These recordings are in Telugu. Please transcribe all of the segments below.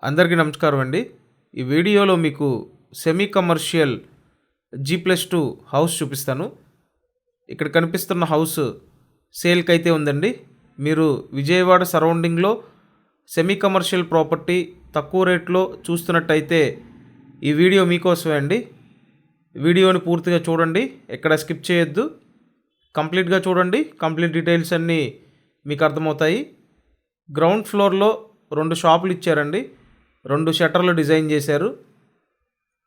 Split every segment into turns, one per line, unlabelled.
అందరికీ నమస్కారం అండి. ఈ వీడియోలో మీకు సెమీ కమర్షియల్ G+2 హౌస్ చూపిస్తాను. ఇక్కడ కనిపిస్తున్న హౌస్ సేల్కి అయితే ఉందండి. మీరు విజయవాడ సరౌండింగ్లో సెమీ కమర్షియల్ ప్రాపర్టీ తక్కువ రేట్లో చూస్తున్నట్టయితే ఈ వీడియో మీకోసమే అండి. వీడియోని పూర్తిగా చూడండి, ఎక్కడ స్కిప్ చేయొద్దు, కంప్లీట్గా చూడండి. కంప్లీట్ డీటెయిల్స్ అన్నీ మీకు అర్థమవుతాయి. గ్రౌండ్ ఫ్లోర్లో 2 షాపులు ఇచ్చారండి. 2 షట్టర్లు డిజైన్ చేశారు.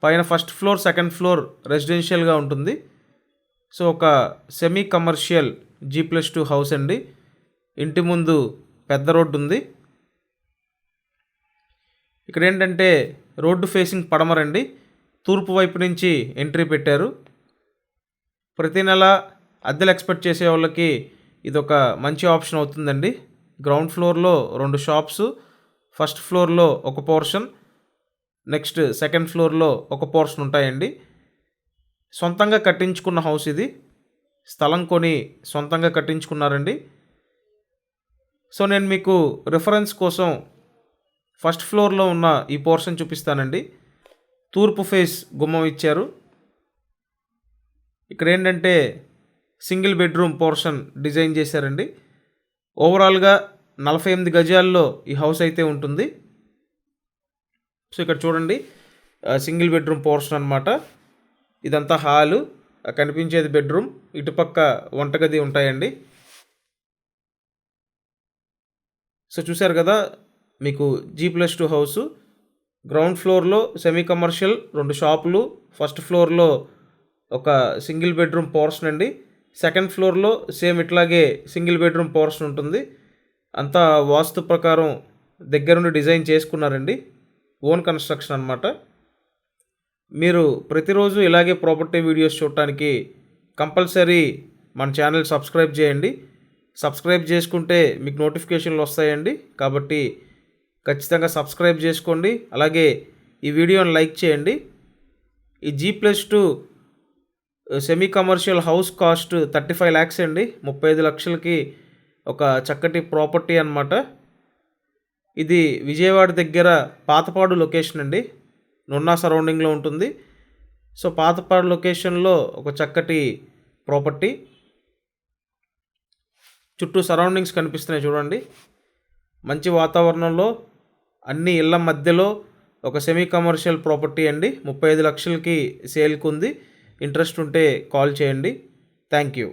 పైన ఫస్ట్ ఫ్లోర్, సెకండ్ ఫ్లోర్ రెసిడెన్షియల్గా ఉంటుంది. సో ఒక సెమీ కమర్షియల్ G+2 హౌస్ అండి. ఇంటి ముందు పెద్ద రోడ్డు ఉంది. ఇక్కడ ఏంటంటే రోడ్డు ఫేసింగ్ పడమరండి. తూర్పు వైపు నుంచి ఎంట్రీ పెట్టారు. ప్రతి నెల అద్దెలు ఎక్స్పెక్ట్ చేసే వాళ్ళకి ఇదొక మంచి ఆప్షన్ అవుతుందండి. గ్రౌండ్ ఫ్లోర్లో 2 షాప్స్, ఫస్ట్ ఫ్లోర్లో ఒక పోర్షన్, నెక్స్ట్ సెకండ్ ఫ్లోర్లో ఒక పోర్షన్ ఉంటాయండి. సొంతంగా కట్టించుకున్న హౌస్ ఇది. స్థలం కొని సొంతంగా కట్టించుకున్నారండి. సో నేను మీకు రిఫరెన్స్ కోసం ఫస్ట్ ఫ్లోర్లో ఉన్న ఈ పోర్షన్ చూపిస్తానండి. తూర్పు ఫేస్ గుమ్మం ఇచ్చారు. ఇక్కడ ఏంటంటే సింగిల్ బెడ్రూమ్ పోర్షన్ డిజైన్ చేశారండి. ఓవరాల్గా 48 గజాల్లో ఈ హౌస్ అయితే ఉంటుంది. సో ఇక్కడ చూడండి, సింగిల్ బెడ్రూమ్ పోర్షన్ అనమాట. ఇదంతా హాలు, కనిపించేది బెడ్రూమ్, ఇటుపక్క వంటగది ఉంటాయండి. సో చూశారు కదా, మీకు G+2 హౌస్. గ్రౌండ్ ఫ్లోర్లో సెమీ కమర్షియల్ 2 షాపులు, ఫస్ట్ ఫ్లోర్లో ఒక సింగిల్ బెడ్రూమ్ పోర్షన్ అండి. సెకండ్ ఫ్లోర్లో సేమ్ ఇట్లాగే సింగిల్ బెడ్రూమ్ పోర్షన్ ఉంటుంది. అంతా వాస్తు ప్రకారం దగ్గరుండి డిజైన్ చేసుకున్నారండి. ఓన్ కన్స్ట్రక్షన్ అనమాట. మీరు ప్రతిరోజు ఇలాగే ప్రాపర్టీ వీడియోస్ చూడటానికి కంపల్సరీ మన ఛానల్ సబ్స్క్రైబ్ చేయండి. సబ్స్క్రైబ్ చేసుకుంటే మీకు నోటిఫికేషన్లు వస్తాయండి. కాబట్టి ఖచ్చితంగా సబ్స్క్రైబ్ చేసుకోండి. అలాగే ఈ వీడియోని లైక్ చేయండి. ఈ G+2 semi commercial house cost 35 lakhs అండి. 35 లక్షలకి ఒక చక్కటి ప్రాపర్టీ అన్నమాట. ఇది విజయవాడ దగ్గర పాతపాడు లొకేషన్ అండి. నున్నా సరౌండింగ్లో ఉంటుంది. సో పాతపాడు లొకేషన్లో ఒక చక్కటి ప్రాపర్టీ. చుట్టూ సరౌండింగ్స్ కనిపిస్తున్నాయి చూడండి. మంచి వాతావరణంలో అన్ని ఇళ్ల మధ్యలో ఒక సెమీ కమర్షియల్ ప్రాపర్టీ అండి. 35 లక్షలకి సేల్కి ఉంది. ఇంట్రెస్ట్ ఉంటే కాల్ చేయండి. Thank you.